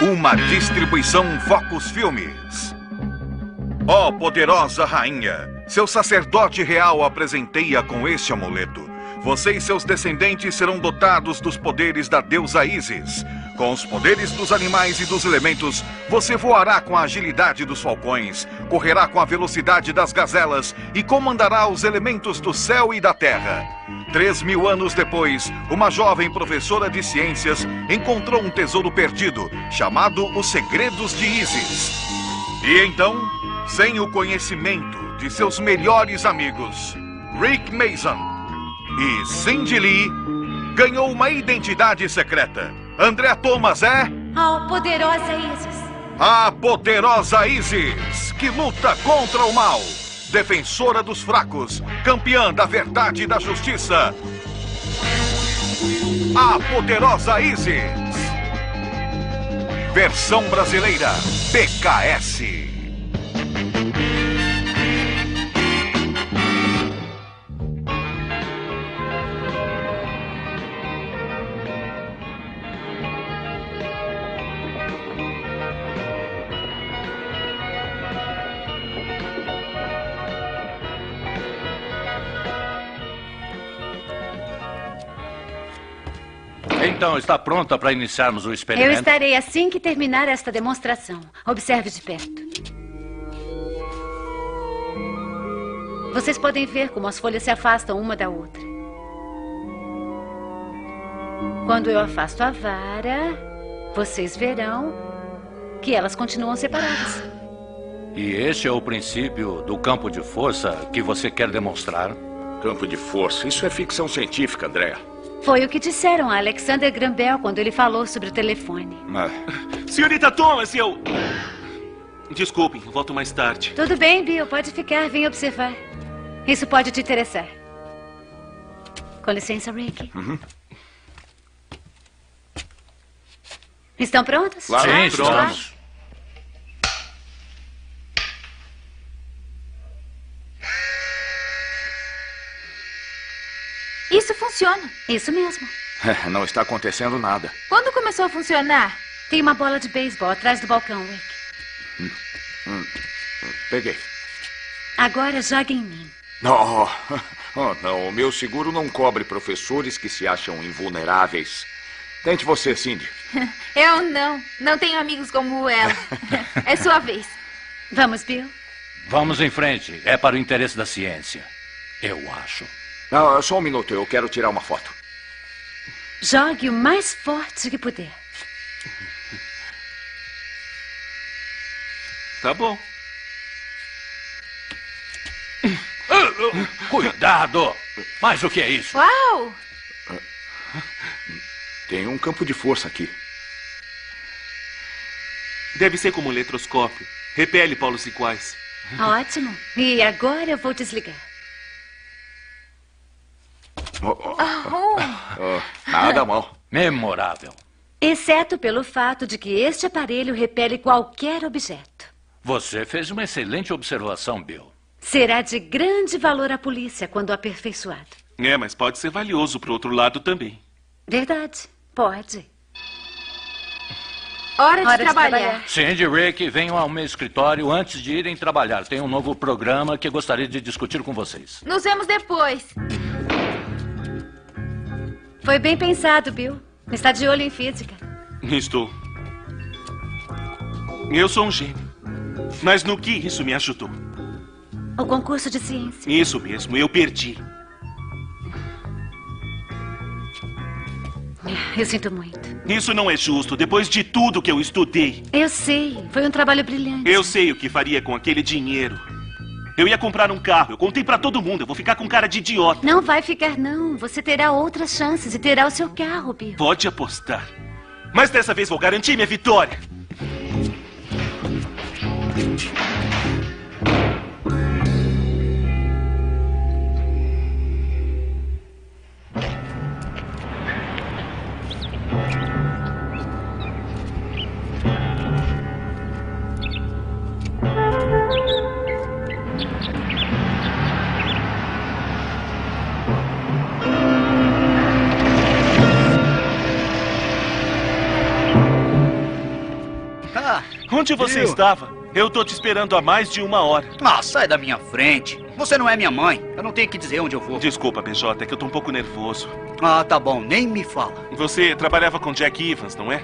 Uma distribuição Focus Filmes. Ó poderosa rainha, seu sacerdote real apresenteia com este amuleto. Você e seus descendentes serão dotados dos poderes da deusa Isis. Com os poderes dos animais e dos elementos, você voará com a agilidade dos falcões, correrá com a velocidade das gazelas e comandará os elementos do céu e da terra. 3.000 anos depois, uma jovem professora de ciências encontrou um tesouro perdido, chamado Os Segredos de Isis. E então, sem o conhecimento de seus melhores amigos, Rick Mason e Cindy Lee, ganhou uma identidade secreta. Andrea Thomas é... A poderosa Isis. A poderosa Isis, que luta contra o mal. Defensora dos fracos, campeã da verdade e da justiça. A poderosa Isis. Versão brasileira, PKS. Então, está pronta para iniciarmos o experimento? Eu estarei assim que terminar esta demonstração. Observe de perto. Vocês podem ver como as folhas se afastam uma da outra. Quando eu afasto a vara, vocês verão que elas continuam separadas. E este é o princípio do campo de força que você quer demonstrar? Campo de força? Isso é ficção científica, Andrea. Foi o que disseram a Alexander Graham Bell quando ele falou sobre o telefone. Senhorita Thomas, Desculpem, eu volto mais tarde. Tudo bem, Bill. Pode ficar. Vem observar. Isso pode te interessar. Com licença, Rick. Uhum. Estão prontos? Claro, sim, estamos. Isso funciona. Isso mesmo. Não está acontecendo nada. Quando começou a funcionar? Tem uma bola de beisebol atrás do balcão, Rick. Peguei. Agora jogue em mim. Oh, não. O meu seguro não cobre professores que se acham invulneráveis. Tente você, Cindy. Eu não. Não tenho amigos como ela. É sua vez. Vamos, Bill. Vamos em frente. É para o interesse da ciência. Eu acho. Não, só um minuto. Eu quero tirar uma foto. Jogue o mais forte que puder. Tá bom. Cuidado! Mas o que é isso? Uau! Tem um campo de força aqui. Deve ser como um eletroscópio. Repele polos iguais. Ótimo. E agora eu vou desligar. Nada mal. Memorável. Exceto pelo fato de que este aparelho repele qualquer objeto. Você fez uma excelente observação, Bill. Será de grande valor à polícia quando aperfeiçoado. Mas pode ser valioso pro outro lado também. Verdade. Pode. Hora de trabalhar. Cindy e Rick, venham ao meu escritório antes de irem trabalhar. Tem um novo programa que gostaria de discutir com vocês. Nos vemos depois. Foi bem pensado, Bill. Está de olho em física. Estou. Eu sou um gênio. Mas no que isso me ajudou? O concurso de ciência. Isso mesmo, eu perdi. Eu sinto muito. Isso não é justo, depois de tudo que eu estudei. Eu sei. Foi um trabalho brilhante. Eu sei o que faria com aquele dinheiro. Eu ia comprar um carro, eu contei pra todo mundo. Eu vou ficar com cara de idiota. Não vai ficar, não. Você terá outras chances e terá o seu carro, Bill. Pode apostar. Mas dessa vez vou garantir minha vitória. lá. Onde você estava? Eu tô te esperando há mais de 1 hora. Ah, sai da minha frente. Você não é minha mãe. Eu não tenho que dizer onde eu vou. Desculpa, BJ, é que eu tô um pouco nervoso. Ah, tá bom. Nem me fala. Você trabalhava com Jack Evans, não é?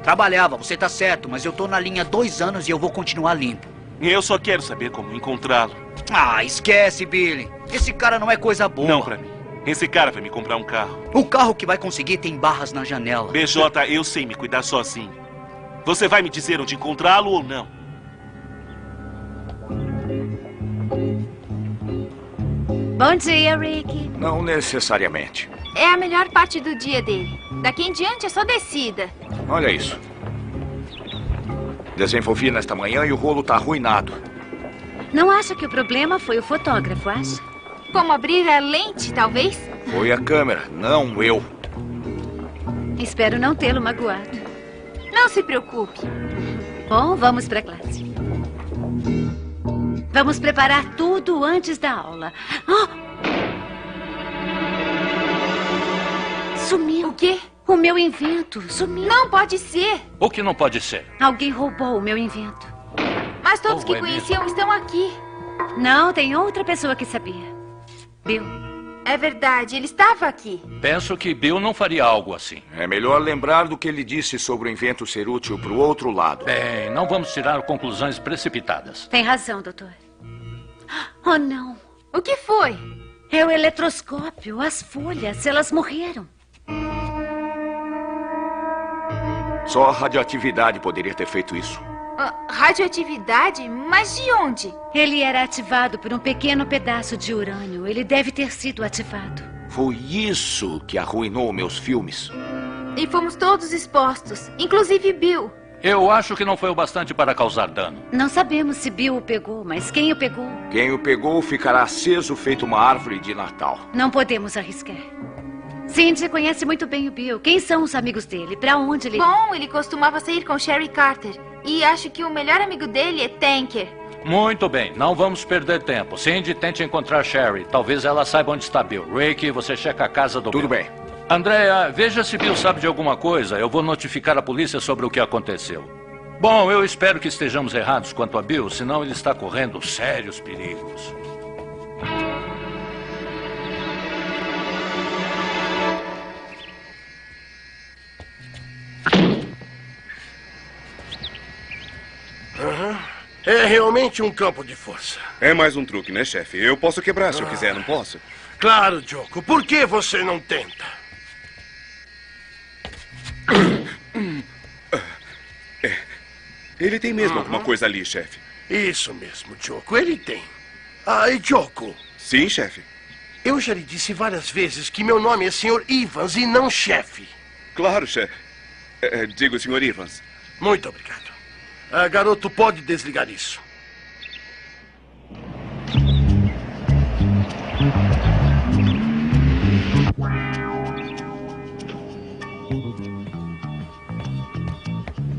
Trabalhava, você tá certo, mas eu tô na linha há 2 anos e eu vou continuar limpo. Eu só quero saber como encontrá-lo. Ah, esquece, Billy. Esse cara não é coisa boa. Não pra mim. Esse cara vai me comprar um carro. O carro que vai conseguir tem barras na janela. BJ, eu sei me cuidar sozinho. Você vai me dizer onde encontrá-lo ou não? Bom dia, Rick. Não necessariamente. É a melhor parte do dia dele. Daqui em diante é só descida. Olha isso. Desenvolvi nesta manhã e o rolo tá arruinado. Não acha que o problema foi o fotógrafo, acha? Como abrir a lente, talvez? Foi a câmera, não eu. Espero não tê-lo magoado. Não se preocupe. Bom, vamos para a classe. Vamos preparar tudo antes da aula. Ah! Sumiu. O quê? O meu invento sumiu. Não pode ser. O que não pode ser? Alguém roubou o meu invento. Mas todos Oh, que é conheciam estão aqui. Não, tem outra pessoa que sabia. Bill. É verdade, ele estava aqui. Penso que Bill não faria algo assim. É melhor lembrar do que ele disse sobre o invento ser útil para o outro lado. Bem, não vamos tirar conclusões precipitadas. Tem razão, doutor. Oh, não. O que foi? É o eletroscópio, as folhas, elas morreram. Só a radioatividade poderia ter feito isso. Radioatividade? Mas de onde? Ele era ativado por um pequeno pedaço de urânio. Ele deve ter sido ativado. Foi isso que arruinou meus filmes. E fomos todos expostos, inclusive Bill. Eu acho que não foi o bastante para causar dano. Não sabemos se Bill o pegou, mas quem o pegou? Quem o pegou ficará aceso feito uma árvore de Natal. Não podemos arriscar. Cindy conhece muito bem o Bill. Quem são os amigos dele? Para onde ele... Bom, ele costumava sair com Sherry Carter. E acho que o melhor amigo dele é Tanker. Muito bem, não vamos perder tempo. Cindy, tente encontrar Sherry. Talvez ela saiba onde está Bill. Rick, você checa a casa do Bill. Tudo bem. Andrea, veja se Bill sabe de alguma coisa. Eu vou notificar a polícia sobre o que aconteceu. Bom, eu espero que estejamos errados quanto a Bill, senão ele está correndo sérios perigos. É realmente um campo de força. É mais um truque, né, chefe? Eu posso quebrar se eu quiser, não posso? Claro, Joko. Por que você não tenta? Ele tem mesmo alguma coisa ali, chefe. Isso mesmo, Joko. Ele tem. Ah, e Joko? Sim, chefe. Eu já lhe disse várias vezes que meu nome é Sr. Evans e não chefe. Claro, chefe. Digo, Sr. Evans. Muito obrigado. Garoto, pode desligar isso.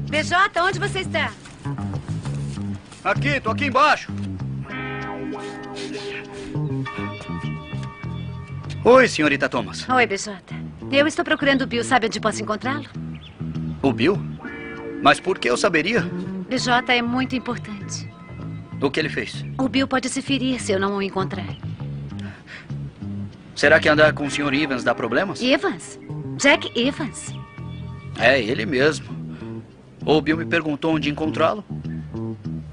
BJ, onde você está? Aqui, tô aqui embaixo. Oi, senhorita Thomas. Oi, BJ. Eu estou procurando o Bill. Sabe onde posso encontrá-lo? O Bill? Mas por que eu saberia? BJ é muito importante. O que ele fez? O Bill pode se ferir se eu não o encontrar. Será que andar com o Sr. Evans dá problemas? Evans? Jack Evans? É, ele mesmo. O Bill me perguntou onde encontrá-lo.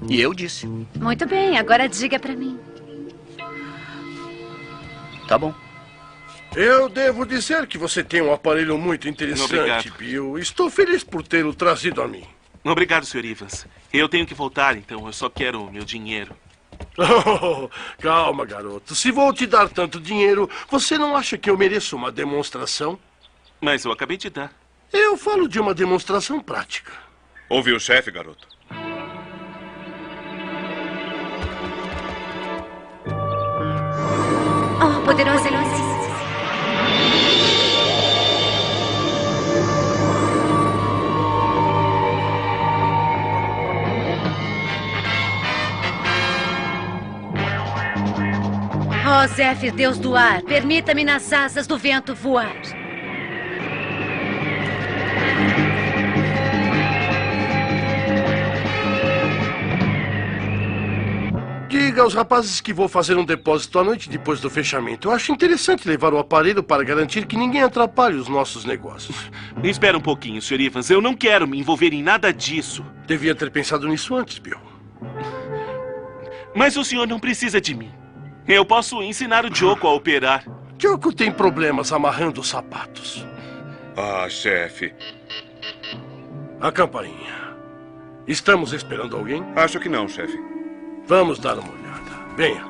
E eu disse. Muito bem, agora diga pra mim. Tá bom. Eu devo dizer que você tem um aparelho muito interessante, Obrigado. Bill. Estou feliz por tê-lo trazido a mim. Obrigado, Sr. Evans. Eu tenho que voltar, então eu só quero o meu dinheiro. Oh, calma, garoto. Se vou te dar tanto dinheiro, você não acha que eu mereço uma demonstração? Mas eu acabei de dar. Eu falo de uma demonstração prática. Ouviu o chefe, garoto? Oh, poderosa luz. Oh, Zéfir, Deus do ar, permita-me nas asas do vento voar. Diga aos rapazes que vou fazer um depósito à noite depois do fechamento. Eu acho interessante levar o aparelho para garantir que ninguém atrapalhe os nossos negócios. Espera um pouquinho, Sr. Evans. Eu não quero me envolver em nada disso. Devia ter pensado nisso antes, Bill. Mas o senhor não precisa de mim. Eu posso ensinar o Joko a operar. Joko tem problemas amarrando os sapatos. Ah, chefe. A campainha. Estamos esperando alguém? Acho que não, chefe. Vamos dar uma olhada. Venha.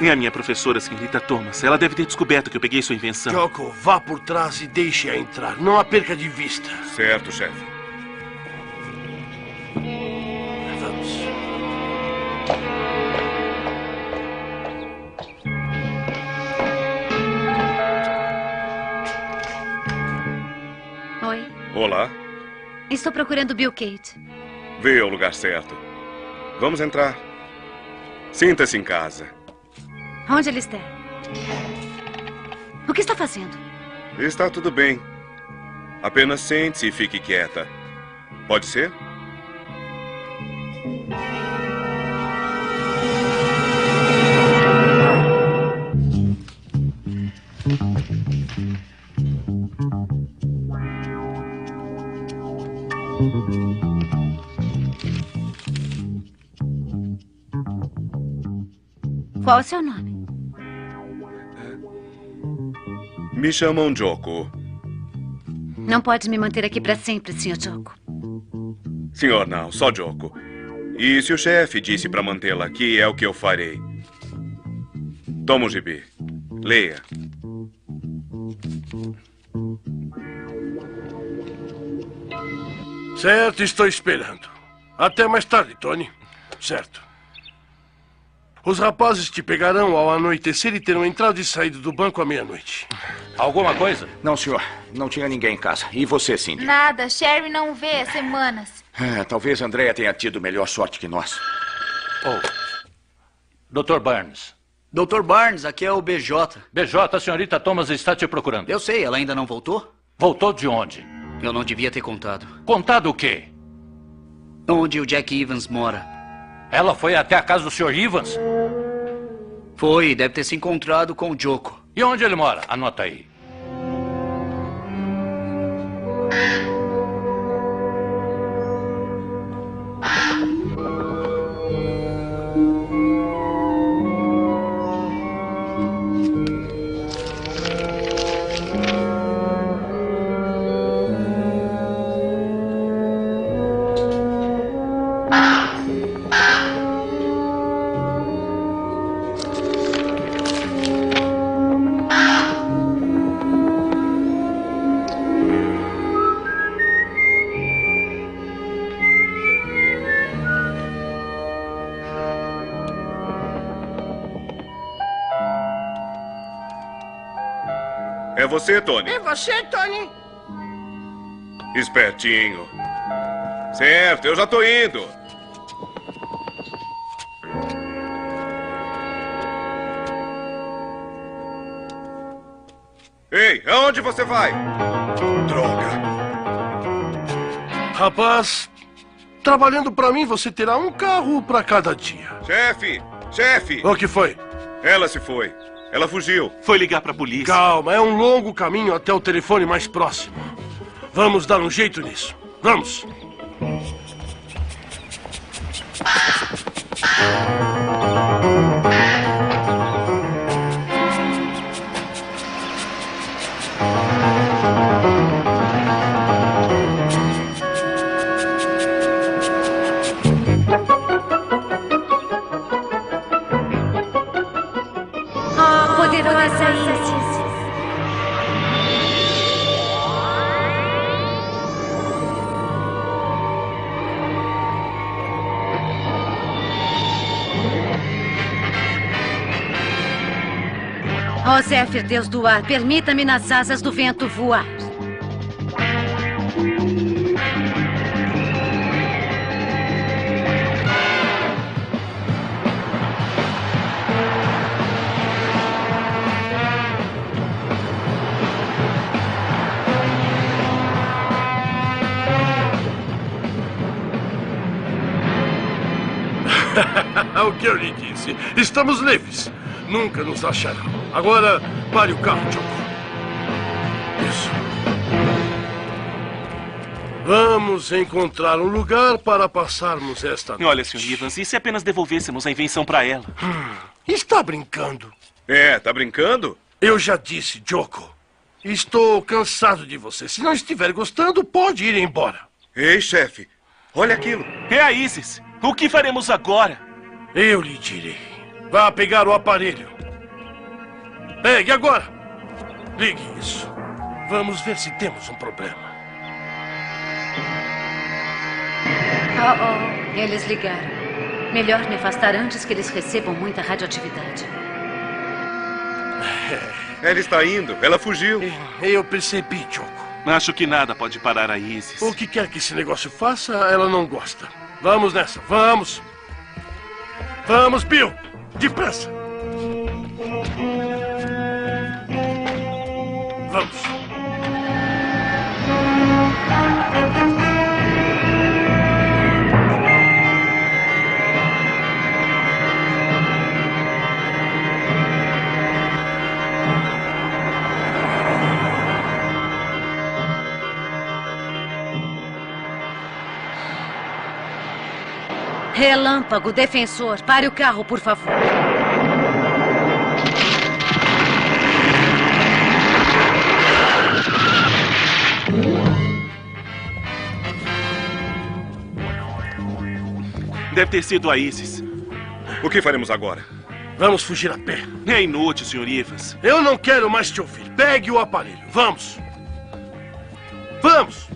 É a minha professora, senhorita Thomas. Ela deve ter descoberto que eu peguei sua invenção. Joko, vá por trás e deixe-a entrar. Não a perca de vista. Certo, chefe. Vamos. Oi. Olá. Estou procurando Bill Kate. Veio ao lugar certo. Vamos entrar. Sinta-se em casa. Onde ele está? O que está fazendo? Está tudo bem. Apenas sente-se e fique quieta. Pode ser? Qual é o seu nome? Me chamam Joko. Não pode me manter aqui para sempre, Sr. Joko. Senhor, não, só Joko. E se o chefe disse para mantê-la aqui, é o que eu farei. Toma o gibi. Leia. Certo, estou esperando. Até mais tarde, Tony. Certo. Os rapazes te pegarão ao anoitecer e terão entrado e saído do banco à meia-noite. Alguma coisa? Não, senhor. Não tinha ninguém em casa. E você, Cindy? Nada. Sherry não vê há semanas. Talvez Andrea tenha tido melhor sorte que nós. Dr. Barnes. Dr. Barnes, aqui é o BJ. BJ, a senhorita Thomas está te procurando. Eu sei, ela ainda não voltou? Voltou de onde? Eu não devia ter contado. Contado o quê? Onde o Jack Evans mora. Ela foi até a casa do Sr. Evans? Foi, deve ter se encontrado com o Joko. E onde ele mora? Anota aí. É você, Tony? É você, Tony? Espertinho. Certo, eu já tô indo. Ei, aonde você vai? Droga. Rapaz, trabalhando pra mim, você terá um carro pra cada dia. Chefe! Chefe! O que foi? Ela se foi. Ela fugiu. Foi ligar pra polícia. Calma, é um longo caminho até o telefone mais próximo. Vamos dar um jeito nisso. Vamos. Poderosa Isis. Ó Zéfir, Deus do ar, permita-me nas asas do vento voar. o que eu lhe disse. Estamos livres. Nunca nos acharão. Agora, pare o carro, Joko. Isso. Vamos encontrar um lugar para passarmos esta noite. Olha, Sr. Evans, e se apenas devolvêssemos a invenção para ela? Está brincando? Tá brincando? Eu já disse, Joko. Estou cansado de você. Se não estiver gostando, pode ir embora. Ei, chefe, olha aquilo. É a Isis. O que faremos agora? Eu lhe direi. Vá pegar o aparelho. Pegue agora. Ligue isso. Vamos ver se temos um problema. Eles ligaram. Melhor me afastar antes que eles recebam muita radioatividade. Ela está indo. Ela fugiu. Eu percebi, Joko. Acho que nada pode parar a Isis. O que quer que esse negócio faça, ela não gosta. Vamos nessa, vamos. Vamos, Bill. Depressa. Vamos. Relâmpago, defensor, pare o carro, por favor. Deve ter sido a Isis. O que faremos agora? Vamos fugir a pé. É inútil, Sr. Evans. Eu não quero mais te ouvir. Pegue o aparelho. Vamos. Vamos.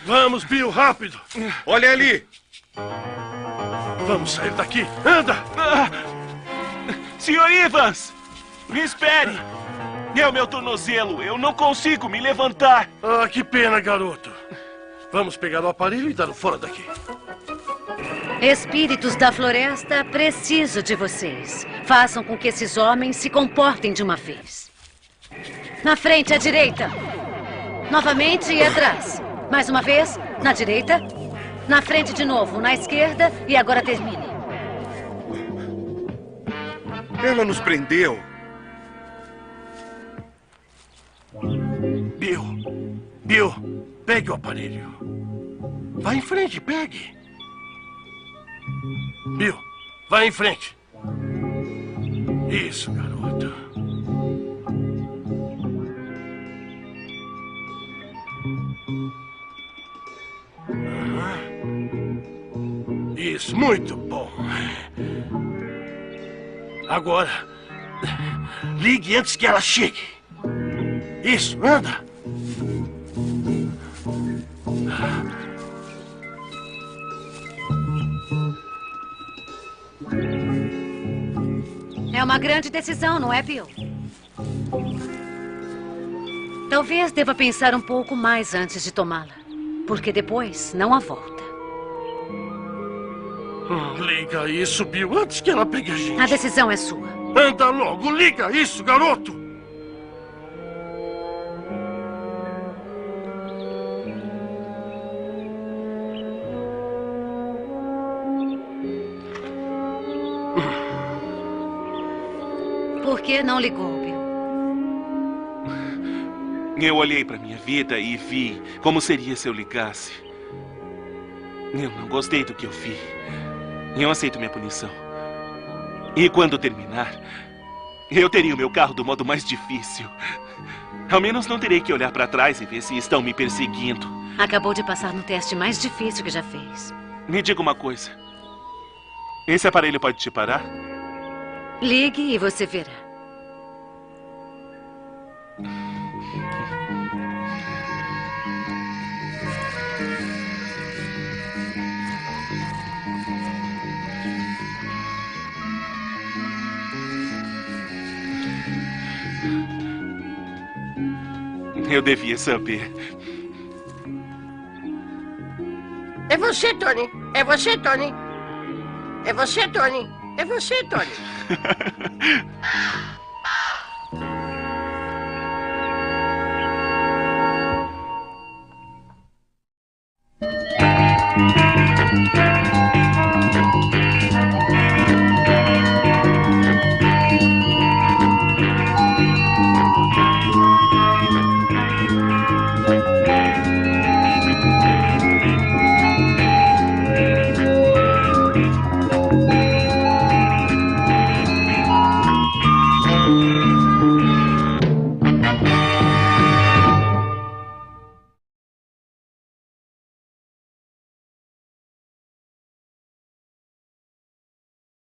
Vamos, Bill, rápido. Olha ali. Vamos sair daqui. Anda. Sr. Evans! Me espere! É o meu tornozelo. Eu não consigo me levantar. Ah, que pena, garoto. Vamos pegar o aparelho e dar fora daqui. Espíritos da floresta, preciso de vocês. Façam com que esses homens se comportem de uma vez. Na frente, à direita. Novamente e atrás. Mais uma vez, na direita. Na frente de novo, na esquerda. E agora termine. Ela nos prendeu. Bill, pegue o aparelho. Vá em frente, pegue. Bill, vá em frente. Isso, garoto. Isso, muito bom. Agora, ligue antes que ela chegue. Isso, anda. É uma grande decisão, não é, Bill? Talvez deva pensar um pouco mais antes de tomá-la. Porque depois não há volta. Liga isso, Bill, antes que ela pegue a gente. A decisão é sua. Anda logo, liga isso, garoto. Por que não ligou, Bill? Eu olhei para minha vida e vi como seria se eu ligasse. Eu não gostei do que eu vi. Eu aceito minha punição. E quando terminar, eu teria o meu carro do modo mais difícil. Ao menos não terei que olhar para trás e ver se estão me perseguindo. Acabou de passar no teste mais difícil que já fez. Me diga uma coisa. Esse aparelho pode te parar? Ligue e você verá. Eu devia saber. É você, Tony. É você, Tony. É você, Tony. É você, Tony.